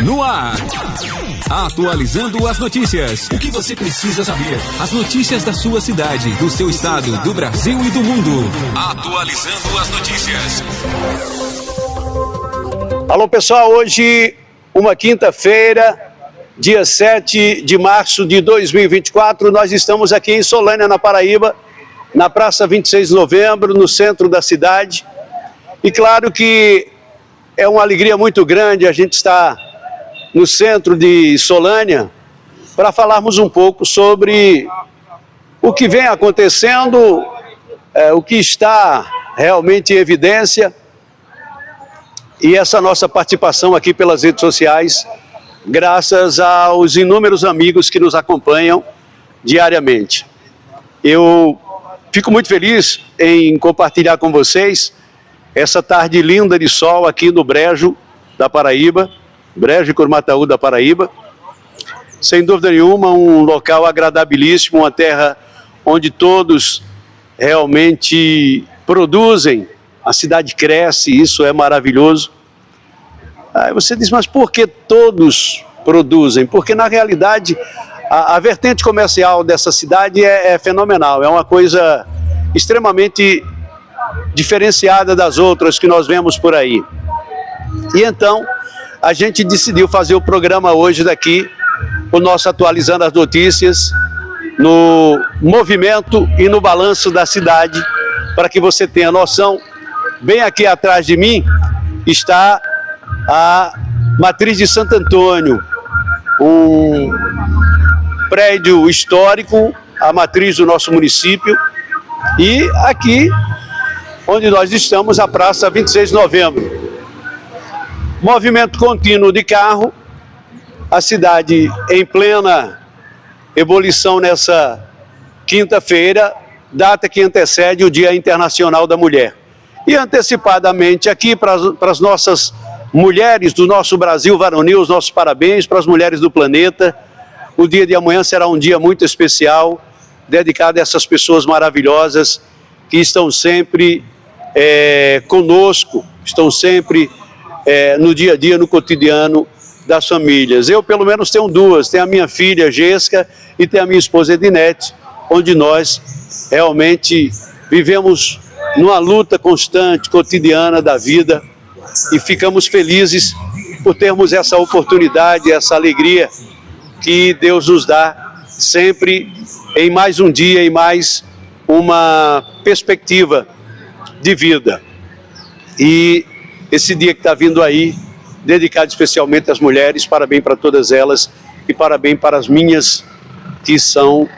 No ar. Atualizando as notícias. O que você precisa saber? As notícias da sua cidade, do seu estado, do Brasil e do mundo. Atualizando as notícias. Alô, pessoal, hoje, uma quinta-feira, dia 7 de março de 2024, nós estamos aqui em Solânia, na Paraíba, na Praça 26 de Novembro, no centro da cidade. E claro que é uma alegria muito grande a gente estar no centro de Solânia para falarmos um pouco sobre o que vem acontecendo, o que está realmente em evidência, e essa nossa participação aqui pelas redes sociais, graças aos inúmeros amigos que nos acompanham diariamente. Eu fico muito feliz em compartilhar com vocês essa tarde linda de sol aqui no Brejo da Paraíba, Brejo e Curumataú da Paraíba. Sem dúvida nenhuma, um local agradabilíssimo, uma terra onde todos realmente produzem, a cidade cresce, isso é maravilhoso. Aí você diz, mas por que todos produzem? Porque na realidade a vertente comercial dessa cidade é fenomenal, é uma coisa extremamente diferenciada das outras que nós vemos por aí. E então a gente decidiu fazer o programa hoje daqui, o nosso Atualizando as Notícias, no movimento e no balanço da cidade, para que você tenha noção. Bem aqui atrás de mim está a Matriz de Santo Antônio, um prédio histórico, a matriz do nosso município, e aqui onde nós estamos, a Praça 26 de Novembro. Movimento contínuo de carro, a cidade em plena ebulição nessa quinta-feira, data que antecede o Dia Internacional da Mulher. E antecipadamente aqui para as nossas mulheres do nosso Brasil varonil, os nossos parabéns para as mulheres do planeta. O dia de amanhã será um dia muito especial, dedicado a essas pessoas maravilhosas que estão sempre conosco, estão sempre no dia a dia, no cotidiano das famílias. Eu, pelo menos, tenho duas. Tenho a minha filha, Jéssica, e tenho a minha esposa, Edinete, onde nós realmente vivemos numa luta constante, cotidiana da vida, e ficamos felizes por termos essa oportunidade, essa alegria que Deus nos dá sempre em mais um dia, em mais uma perspectiva de vida. E esse dia que está vindo aí, dedicado especialmente às mulheres, parabéns para todas elas e parabéns para as minhas, que são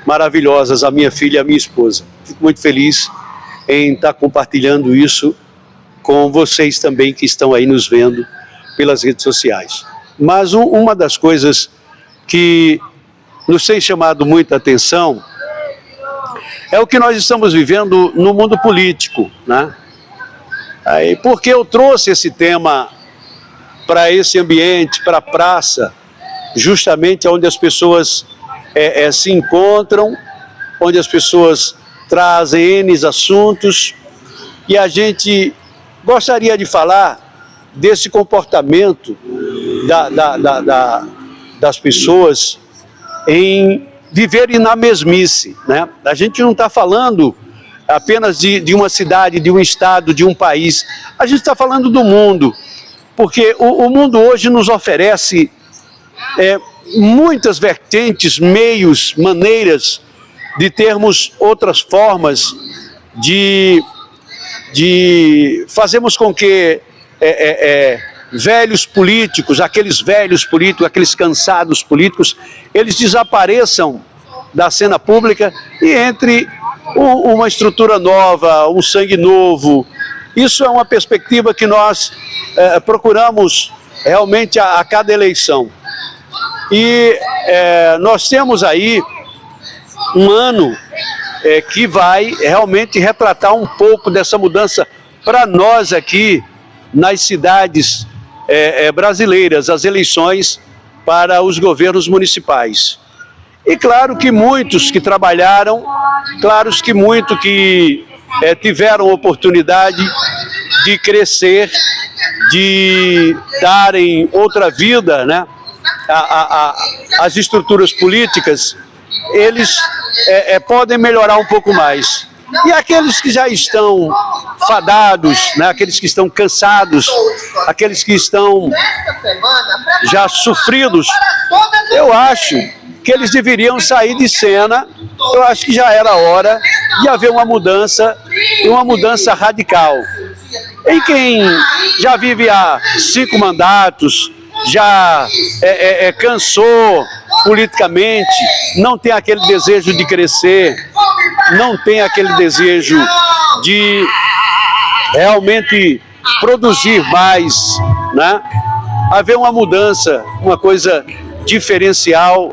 maravilhosas, a minha filha e a minha esposa. Fico muito feliz em estar compartilhando isso com vocês também que estão aí nos vendo pelas redes sociais. Mas uma das coisas que nos tem chamado muita atenção é o que nós estamos vivendo no mundo político, né? Aí, porque eu trouxe esse tema para esse ambiente, para a praça, justamente onde as pessoas se encontram, onde as pessoas trazem N assuntos, e a gente gostaria de falar desse comportamento das pessoas em viverem na mesmice, né? A gente não está falando apenas de uma cidade, de um estado, de um país. A gente está falando do mundo, porque o mundo hoje nos oferece muitas vertentes, meios, maneiras de termos outras formas de fazermos com que velhos políticos, aqueles cansados políticos, eles desapareçam da cena pública e entre uma estrutura nova, um sangue novo. Isso é uma perspectiva que nós procuramos realmente a cada eleição. E nós temos aí um ano que vai realmente retratar um pouco dessa mudança para nós aqui nas cidades brasileiras, as eleições para os governos municipais. E claro que muitos que trabalharam, claro que muitos que tiveram oportunidade de crescer, de darem outra vida, né, às estruturas políticas, eles podem melhorar um pouco mais. E aqueles que já estão fadados, né, aqueles que estão cansados, aqueles que estão já sofridos, eu acho que eles deveriam sair de cena. Eu acho que já era hora de haver uma mudança radical. Em quem já vive há 5 mandatos, já cansou politicamente, não tem aquele desejo de crescer, não tem aquele desejo de realmente produzir mais, né? Haver uma mudança, uma coisa diferencial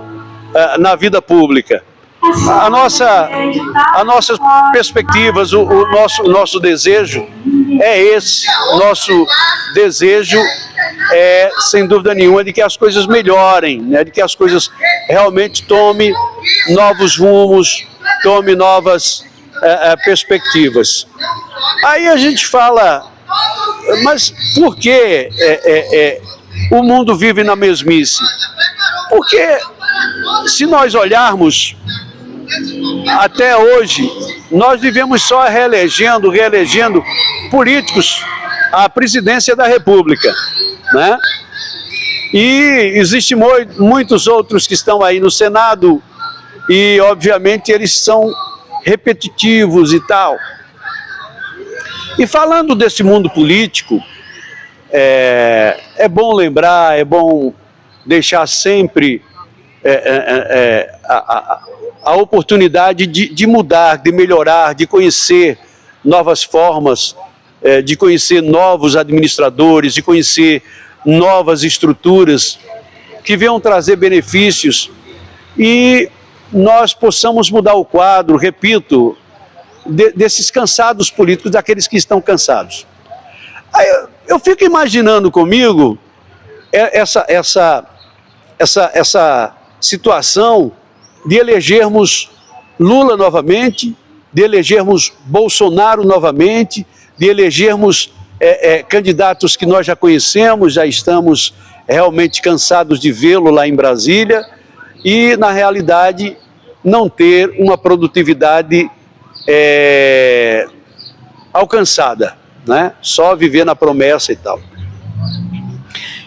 na vida pública. As nossas perspectivas, o nosso desejo é esse. Nosso desejo é, sem dúvida nenhuma, de que as coisas melhorem, né? De que as coisas realmente tomem novos rumos, tomem novas perspectivas. Aí a gente fala, mas por que o mundo vive na mesmice? Porque se nós olharmos até hoje, nós vivemos só reelegendo políticos à presidência da República, né? E existem muitos outros que estão aí no Senado e, obviamente, eles são repetitivos e tal. E falando desse mundo político, é bom lembrar, é bom deixar sempre a oportunidade de mudar, de melhorar, de conhecer novas formas, de conhecer novos administradores, de conhecer novas estruturas que venham trazer benefícios e nós possamos mudar o quadro, repito, desses cansados políticos, daqueles que estão cansados. Aí eu fico imaginando comigo essa situação de elegermos Lula novamente, de elegermos Bolsonaro novamente, de elegermos candidatos que nós já conhecemos, já estamos realmente cansados de vê-lo lá em Brasília, e, na realidade, não ter uma produtividade alcançada, né? Só viver na promessa e tal.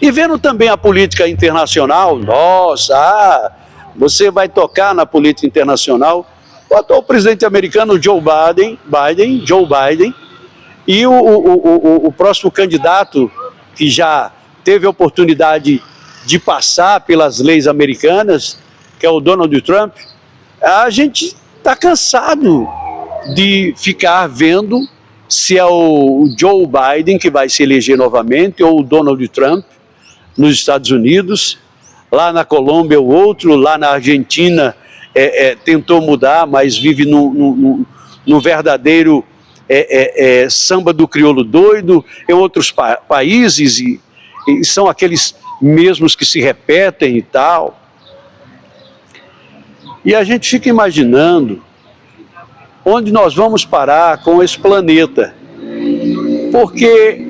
E vendo também a política internacional, nossa, você vai tocar na política internacional, o atual presidente americano Joe Biden, e o próximo candidato que já teve a oportunidade de passar pelas leis americanas, que é o Donald Trump, a gente está cansado de ficar vendo se é o Joe Biden que vai se eleger novamente ou o Donald Trump nos Estados Unidos. Lá na Colômbia o outro, lá na Argentina tentou mudar, mas vive no verdadeiro samba do crioulo doido. Em outros países, e são aqueles mesmos que se repetem e tal. E a gente fica imaginando onde nós vamos parar com esse planeta. Porque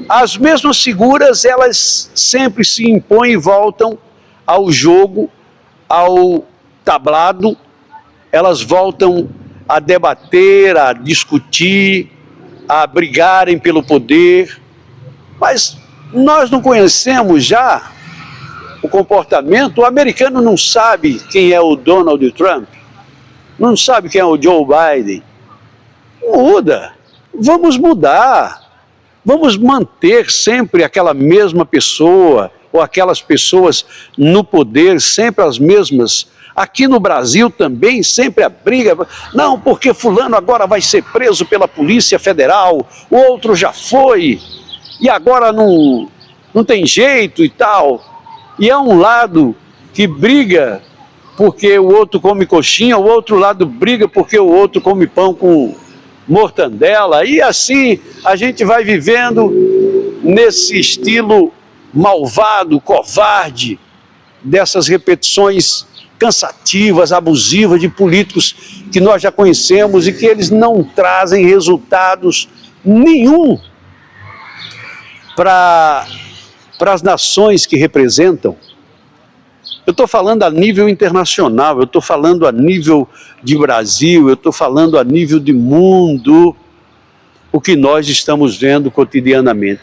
as mesmas figuras, elas sempre se impõem e voltam ao jogo, ao tablado, elas voltam a debater, a discutir, a brigarem pelo poder, mas nós não conhecemos já o comportamento. O americano não sabe quem é o Donald Trump, não sabe quem é o Joe Biden. Muda, vamos mudar, vamos manter sempre aquela mesma pessoa, ou aquelas pessoas no poder, sempre as mesmas. Aqui no Brasil também sempre a briga, não, porque fulano agora vai ser preso pela Polícia Federal, o outro já foi, e agora não tem jeito e tal. E é um lado que briga porque o outro come coxinha, o outro lado briga porque o outro come pão com mortandela, e assim a gente vai vivendo nesse estilo malvado, covarde, dessas repetições cansativas, abusivas de políticos que nós já conhecemos e que eles não trazem resultados nenhum. para as nações que representam. Eu estou falando a nível internacional, eu estou falando a nível de Brasil, eu estou falando a nível de mundo, o que nós estamos vendo cotidianamente.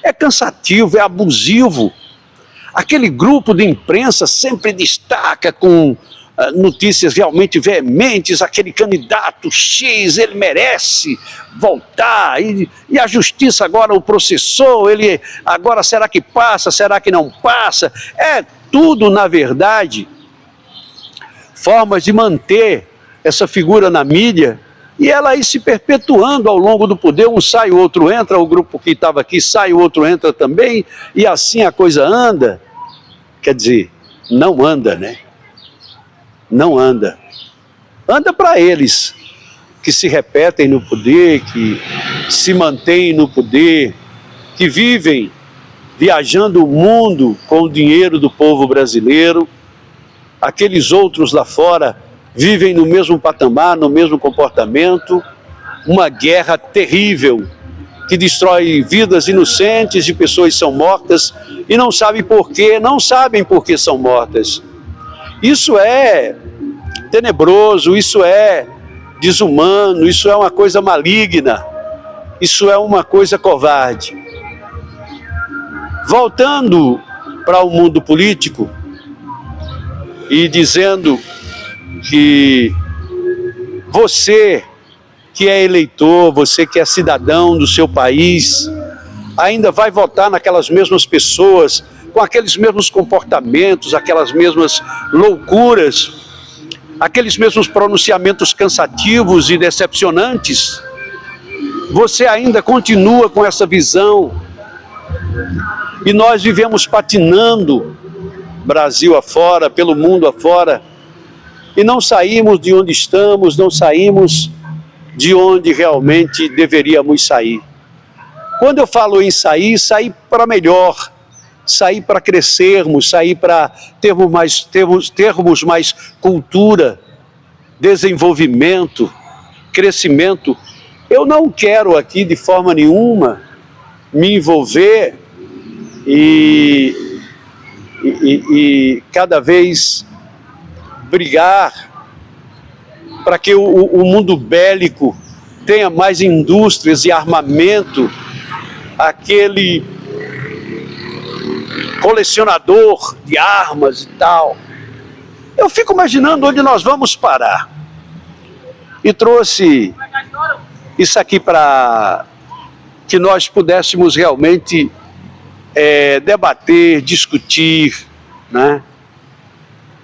É cansativo, é abusivo. Aquele grupo de imprensa sempre destaca com notícias realmente veementes, aquele candidato X, ele merece voltar, e a justiça agora o processou, ele agora será que passa, será que não passa? É tudo, na verdade, formas de manter essa figura na mídia e ela aí se perpetuando ao longo do poder. Um sai, o outro entra, o grupo que estava aqui sai, o outro entra também, e assim a coisa anda. Quer dizer, não anda, né? Não anda. Anda para eles que se repetem no poder, que se mantêm no poder, que vivem viajando o mundo com o dinheiro do povo brasileiro. Aqueles outros lá fora vivem no mesmo patamar, no mesmo comportamento. Uma guerra terrível que destrói vidas inocentes, de pessoas que são mortas e não sabem por quê, não sabem por que são mortas. Isso é tenebroso, isso é desumano, isso é uma coisa maligna, isso é uma coisa covarde. Voltando para o mundo político e dizendo que você que é eleitor, você que é cidadão do seu país, ainda vai votar naquelas mesmas pessoas, com aqueles mesmos comportamentos, aquelas mesmas loucuras, aqueles mesmos pronunciamentos cansativos e decepcionantes. Você ainda continua com essa visão. E nós vivemos patinando Brasil afora, pelo mundo afora, e não saímos de onde estamos, não saímos de onde realmente deveríamos sair. Quando eu falo em sair, sair para melhor, sair para crescermos, sair para termos mais cultura, desenvolvimento, crescimento. Eu não quero aqui de forma nenhuma me envolver e cada vez brigar para que o mundo bélico tenha mais indústrias e armamento, aquele colecionador de armas e tal. Eu fico imaginando onde nós vamos parar. E trouxe isso aqui para que nós pudéssemos realmente debater, discutir, né?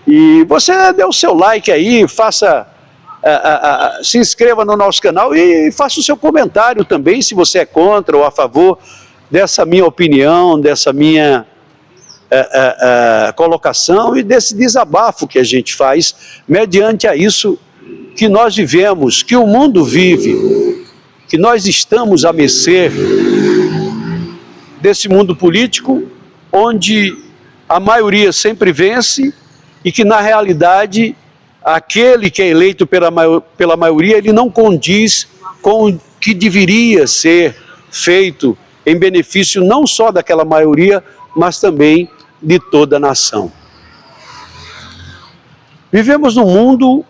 E você dê o seu like aí, se inscreva no nosso canal e faça o seu comentário também, se você é contra ou a favor dessa minha opinião, dessa minha colocação e desse desabafo que a gente faz mediante a isso que nós vivemos, que o mundo vive, que nós estamos à mercê desse mundo político onde a maioria sempre vence e que na realidade aquele que é eleito pela maioria, ele não condiz com o que deveria ser feito em benefício não só daquela maioria, mas também de toda a nação. Vivemos num mundo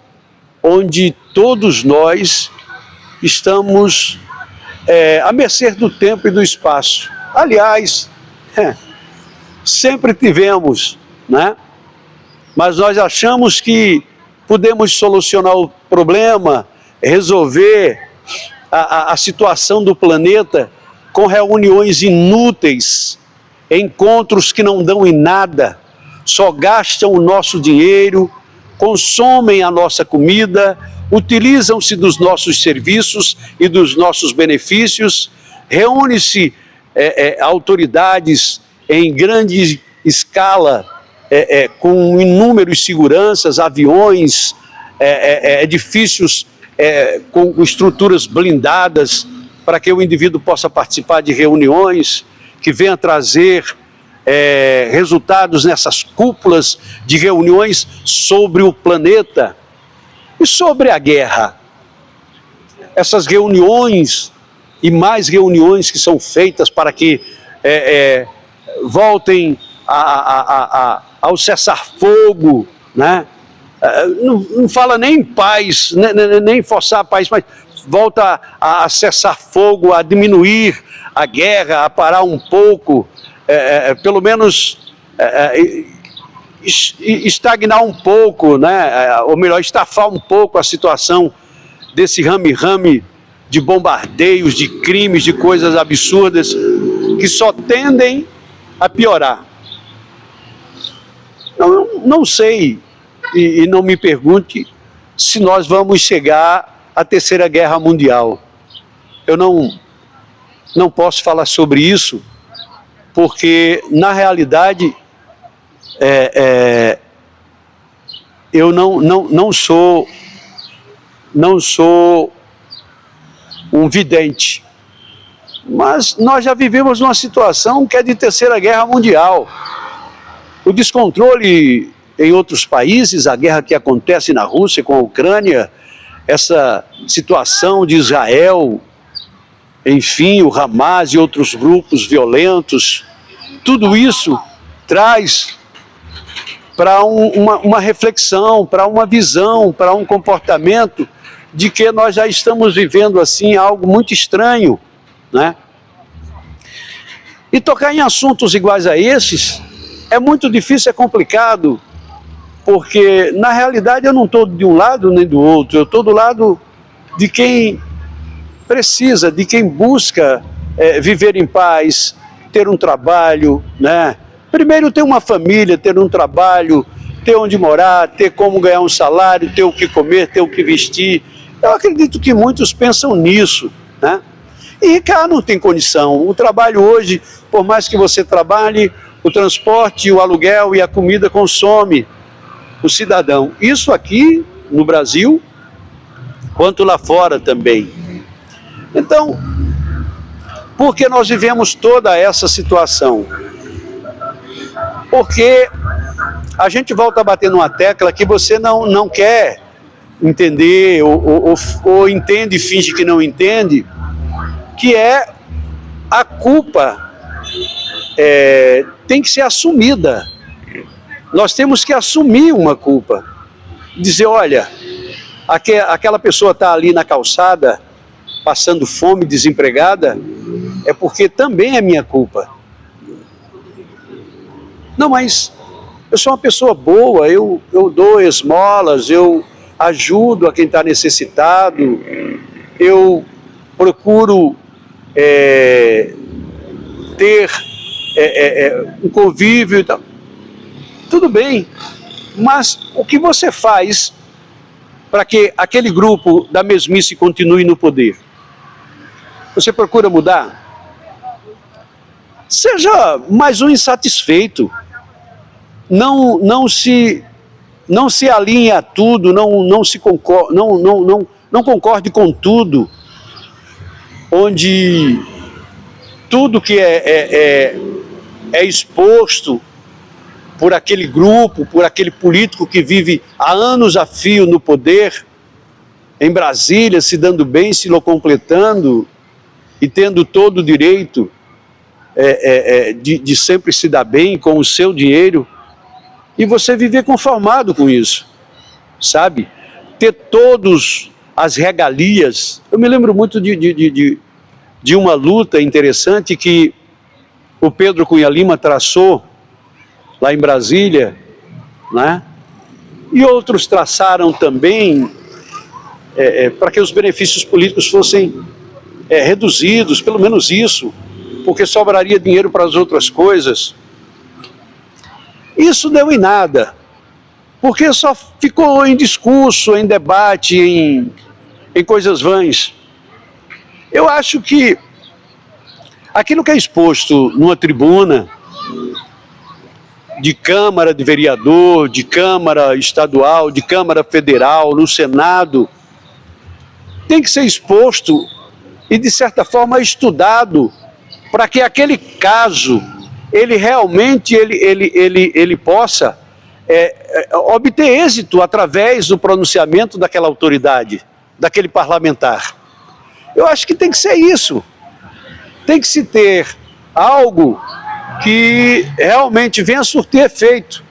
onde todos nós estamos à mercê do tempo e do espaço. Aliás, sempre tivemos, né? Mas nós achamos que podemos solucionar o problema, resolver a situação do planeta com reuniões inúteis, encontros que não dão em nada, só gastam o nosso dinheiro, consomem a nossa comida, utilizam-se dos nossos serviços e dos nossos benefícios, reúne-se autoridades em grande escala, com inúmeros seguranças, aviões, edifícios com estruturas blindadas para que o indivíduo possa participar de reuniões, que venha trazer resultados nessas cúpulas de reuniões sobre o planeta e sobre a guerra. Essas reuniões e mais reuniões que são feitas para que voltem ao cessar-fogo, né? Não fala nem em paz, nem forçar a paz, mas volta a cessar fogo, a diminuir a guerra, a parar um pouco, pelo menos estagnar um pouco, né? Ou melhor, estafar um pouco a situação desse rame-rame de bombardeios, de crimes, de coisas absurdas que só tendem a piorar. Não sei, e não me pergunte se nós vamos chegar à Terceira Guerra Mundial. Eu não posso falar sobre isso, porque, na realidade, eu não sou um vidente. Mas nós já vivemos uma situação que é de Terceira Guerra Mundial. O descontrole em outros países, a guerra que acontece na Rússia com a Ucrânia, essa situação de Israel, enfim, o Hamas e outros grupos violentos, tudo isso traz para uma reflexão, para uma visão, para um comportamento de que nós já estamos vivendo assim algo muito estranho, né? E tocar em assuntos iguais a esses é muito difícil, é complicado, porque na realidade eu não estou de um lado nem do outro, eu estou do lado de quem precisa, de quem busca viver em paz, ter um trabalho, né? Primeiro ter uma família, ter um trabalho, ter onde morar, ter como ganhar um salário, ter o que comer, ter o que vestir. Eu acredito que muitos pensam nisso, né? E ricar não tem condição. O trabalho hoje, por mais que você trabalhe, o transporte, o aluguel e a comida consome o cidadão. Isso aqui no Brasil, quanto lá fora também. Então, por que nós vivemos toda essa situação? Porque a gente volta a bater numa tecla que você não quer entender, ou entende e finge que não entende, que é a culpa tem que ser assumida. Nós temos que assumir uma culpa. Dizer, olha, aquela pessoa está ali na calçada, passando fome, desempregada, é porque também é minha culpa. Não, mas eu sou uma pessoa boa, eu dou esmolas, eu ajudo a quem está necessitado, eu procuro ter um convívio e tal. Tudo bem, mas o que você faz para que aquele grupo da mesmice continue no poder? Você procura mudar? Seja mais um insatisfeito. Não se alinhe a tudo, não concorde com tudo, onde tudo que é exposto por aquele grupo, por aquele político que vive há anos a fio no poder, em Brasília, se dando bem, se locompletando e tendo todo o direito de sempre se dar bem com o seu dinheiro, e você viver conformado com isso, sabe? Ter todas as regalias. Eu me lembro muito de uma luta interessante que o Pedro Cunha Lima traçou lá em Brasília, né? E outros traçaram também para que os benefícios políticos fossem reduzidos, pelo menos isso, porque sobraria dinheiro para as outras coisas. Isso deu em nada, porque só ficou em discurso, em debate, em coisas vãs. Eu acho que aquilo que é exposto numa tribuna de Câmara de Vereador, de Câmara Estadual, de Câmara Federal, no Senado, tem que ser exposto e, de certa forma, estudado para que aquele caso, ele realmente ele possa obter êxito através do pronunciamento daquela autoridade, daquele parlamentar. Eu acho que tem que ser isso. Tem que se ter algo que realmente venha surtir efeito,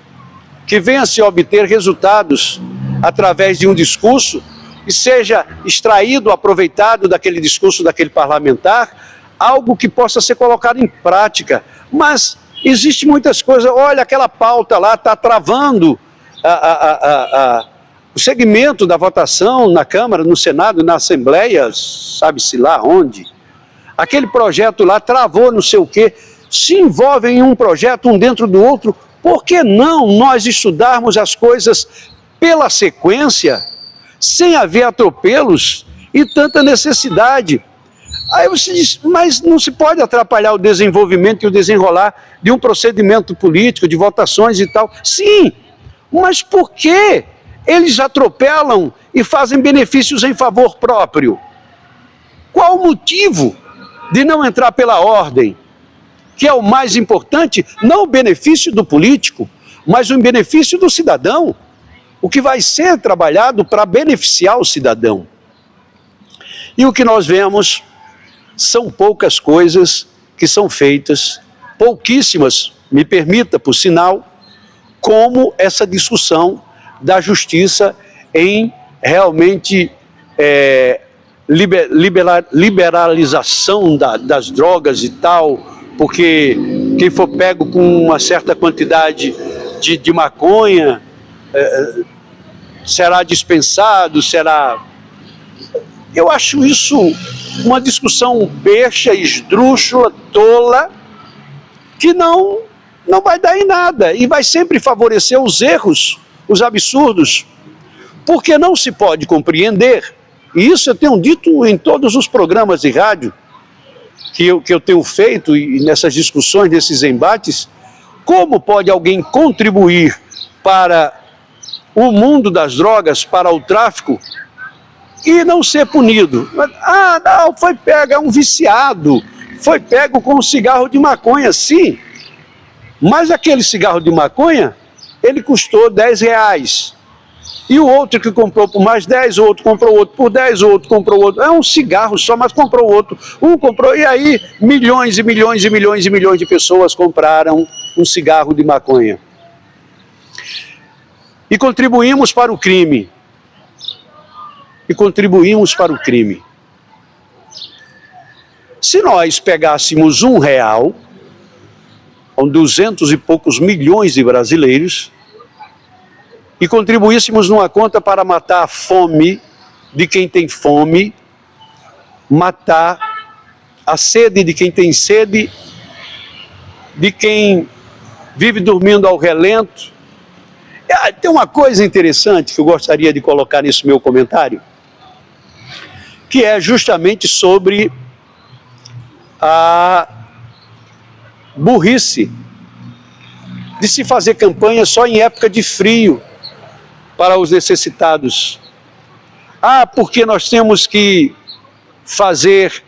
que venha se obter resultados através de um discurso e seja extraído, aproveitado daquele discurso daquele parlamentar, algo que possa ser colocado em prática. Mas existem muitas coisas, olha, aquela pauta lá está travando o segmento da votação na Câmara, no Senado, na Assembleia, sabe-se lá onde. Aquele projeto lá travou não sei o quê, se envolvem em um projeto, um dentro do outro. Por que não nós estudarmos as coisas pela sequência, sem haver atropelos e tanta necessidade? Aí você diz, mas não se pode atrapalhar o desenvolvimento e o desenrolar de um procedimento político, de votações e tal. Sim, mas por que eles atropelam e fazem benefícios em favor próprio? Qual o motivo de não entrar pela ordem? Que é o mais importante, não o benefício do político, mas o benefício do cidadão. O que vai ser trabalhado para beneficiar o cidadão. E o que nós vemos são poucas coisas que são feitas, pouquíssimas, me permita, por sinal, como essa discussão da justiça em realmente liberalização das drogas e tal, porque quem for pego com uma certa quantidade de maconha será dispensado, será... Eu acho isso uma discussão besta, esdrúxula, tola, que não vai dar em nada e vai sempre favorecer os erros, os absurdos, porque não se pode compreender, e isso eu tenho dito em todos os programas de rádio que eu tenho feito e nessas discussões, nesses embates, como pode alguém contribuir para o mundo das drogas, para o tráfico, e não ser punido? Ah, não, foi pego, é um viciado, foi pego com um cigarro de maconha, sim, mas aquele cigarro de maconha, ele custou R$10, e o outro que comprou por mais 10, o outro comprou outro por 10, o outro comprou outro, é um cigarro só, mas comprou outro, um comprou, e aí milhões e milhões e milhões e milhões de pessoas compraram um cigarro de maconha. E contribuímos para o crime. E contribuímos para o crime. Se nós pegássemos R$1, com 200 e poucos milhões de brasileiros, e contribuíssemos numa conta para matar a fome de quem tem fome, matar a sede de quem tem sede, de quem vive dormindo ao relento. Tem uma coisa interessante que eu gostaria de colocar nesse meu comentário, que é justamente sobre a burrice de se fazer campanha só em época de frio para os necessitados. Porque nós temos que fazer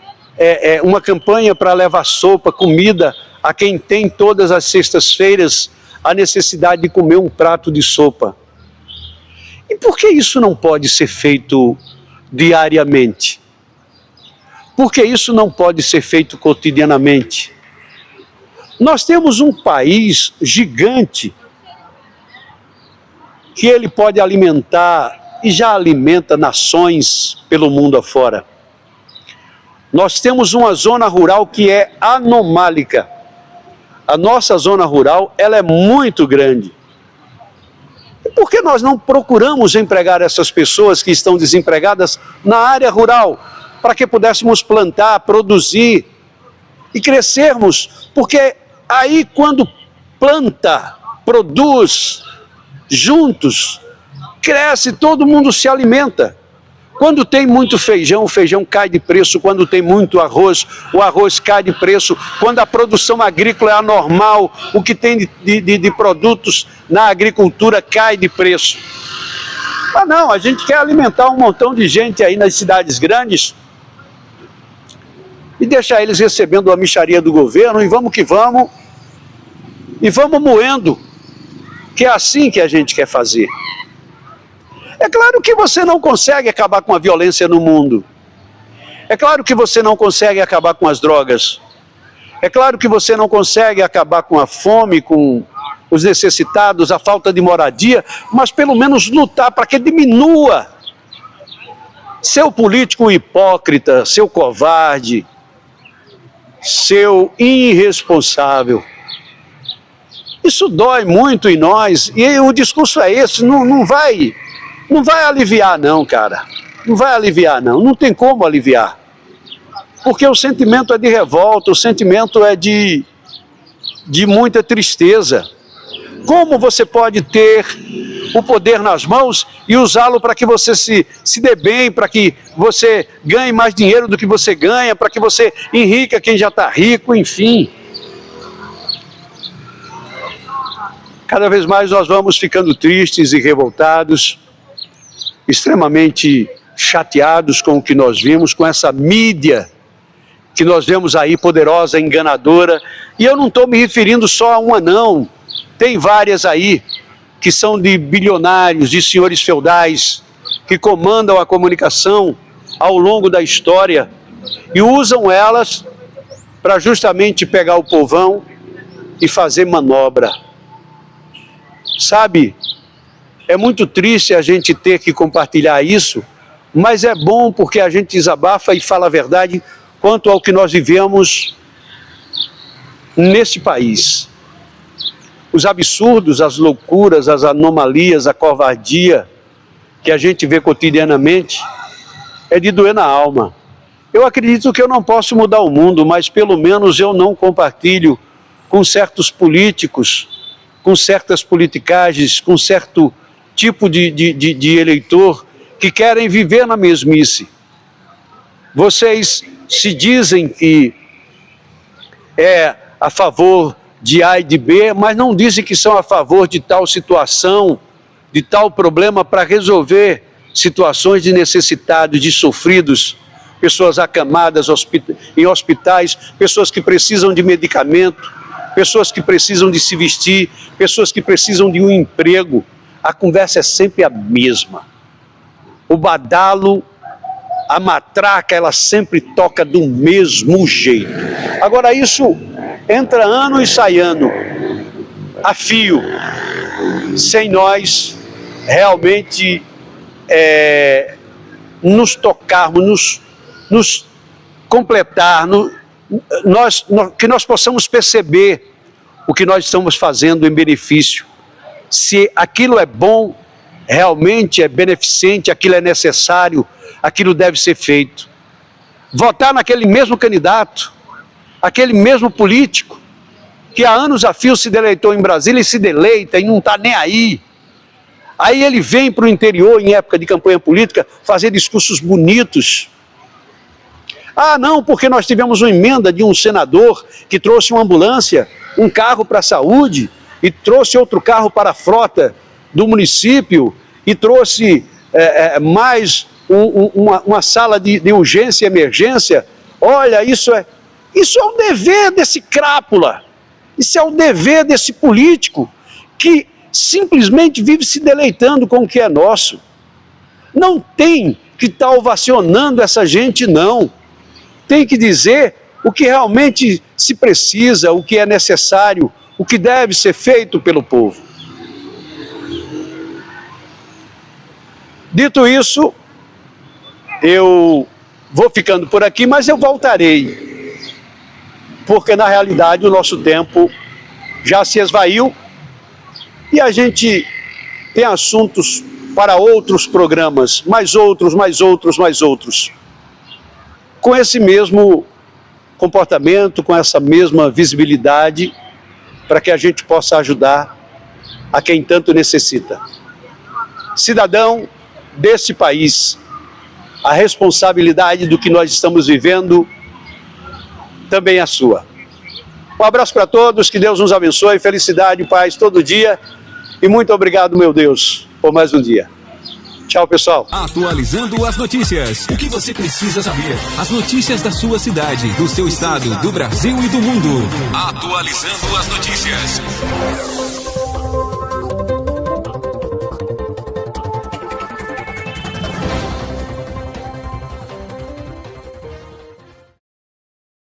uma campanha para levar sopa, comida a quem tem todas as sextas-feiras a necessidade de comer um prato de sopa. E por que isso não pode ser feito diariamente? Por que isso não pode ser feito cotidianamente? Nós temos um país gigante que ele pode alimentar e já alimenta nações pelo mundo afora. Nós temos uma zona rural que é anomálica. A nossa zona rural, ela é muito grande. E por que nós não procuramos empregar essas pessoas que estão desempregadas na área rural, para que pudéssemos plantar, produzir e crescermos? Porque aí quando planta, produz, juntos, cresce, todo mundo se alimenta. Quando tem muito feijão, o feijão cai de preço. Quando tem muito arroz, o arroz cai de preço. Quando a produção agrícola é anormal, o que tem de produtos na agricultura cai de preço. Mas não, a gente quer alimentar um montão de gente aí nas cidades grandes e deixar eles recebendo a mixaria do governo, e vamos que vamos, e vamos moendo, que é assim que a gente quer fazer. É claro que você não consegue acabar com a violência no mundo. É claro que você não consegue acabar com as drogas. É claro que você não consegue acabar com a fome, com os necessitados, a falta de moradia, mas pelo menos lutar para que diminua. Seu político hipócrita, seu covarde, seu irresponsável. Isso dói muito em nós, e o discurso é esse, não vai aliviar não, cara. Não vai aliviar não tem como aliviar. Porque o sentimento é de revolta, o sentimento é de muita tristeza. Como você pode ter o poder nas mãos e usá-lo para que você se dê bem, para que você ganhe mais dinheiro do que você ganha, para que você enriqueça quem já está rico, enfim. Cada vez mais nós vamos ficando tristes e revoltados, extremamente chateados com o que nós vimos, com essa mídia que nós vemos aí, poderosa, enganadora. E eu não estou me referindo só a uma não, tem várias aí, que são de bilionários, de senhores feudais, que comandam a comunicação ao longo da história e usam elas para justamente pegar o povão e fazer manobra. Sabe, é muito triste a gente ter que compartilhar isso, mas é bom porque a gente desabafa e fala a verdade quanto ao que nós vivemos neste país. Os absurdos, as loucuras, as anomalias, a covardia que a gente vê cotidianamente é de doer na alma. Eu acredito que eu não posso mudar o mundo, mas pelo menos eu não compartilho com certos políticos, com certas politicagens, com certo tipo de eleitor que querem viver na mesmice. Vocês se dizem que é a favor de A e de B, mas não dizem que são a favor de tal situação, de tal problema para resolver situações de necessitados, de sofridos, pessoas acamadas em hospitais, pessoas que precisam de medicamento, pessoas que precisam de se vestir, pessoas que precisam de um emprego. A conversa é sempre a mesma. O badalo, a matraca, ela sempre toca do mesmo jeito. Agora isso entra ano e sai ano, a fio, sem nós realmente nos tocarmos, nos completar, que nós possamos perceber o que nós estamos fazendo em benefício. Se aquilo é bom, realmente é beneficente, aquilo é necessário, aquilo deve ser feito. Votar naquele mesmo candidato, aquele mesmo político, que há anos a fio se deleitou em Brasília e se deleita e não está nem aí. Aí ele vem para o interior, em época de campanha política, fazer discursos bonitos. Ah, não, porque nós tivemos uma emenda de um senador que trouxe uma ambulância, um carro para a saúde, e trouxe outro carro para a frota do município, e trouxe mais uma sala de urgência e emergência. Olha, isso é o dever desse crápula, isso é o dever desse político, que simplesmente vive se deleitando com o que é nosso. Não tem que estar ovacionando essa gente, não. Tem que dizer o que realmente se precisa, o que é necessário, o que deve ser feito pelo povo. Dito isso, eu vou ficando por aqui, mas eu voltarei, porque na realidade o nosso tempo já se esvaiu e a gente tem assuntos para outros programas, mais outros, com esse mesmo comportamento, com essa mesma visibilidade, para que a gente possa ajudar a quem tanto necessita. Cidadão desse país, a responsabilidade do que nós estamos vivendo também é sua. Um abraço para todos, que Deus nos abençoe, felicidade e paz todo dia, e muito obrigado, meu Deus, por mais um dia. Tchau, pessoal. Atualizando as notícias. O que você precisa saber? As notícias da sua cidade, do seu estado, do Brasil e do mundo. Atualizando as notícias.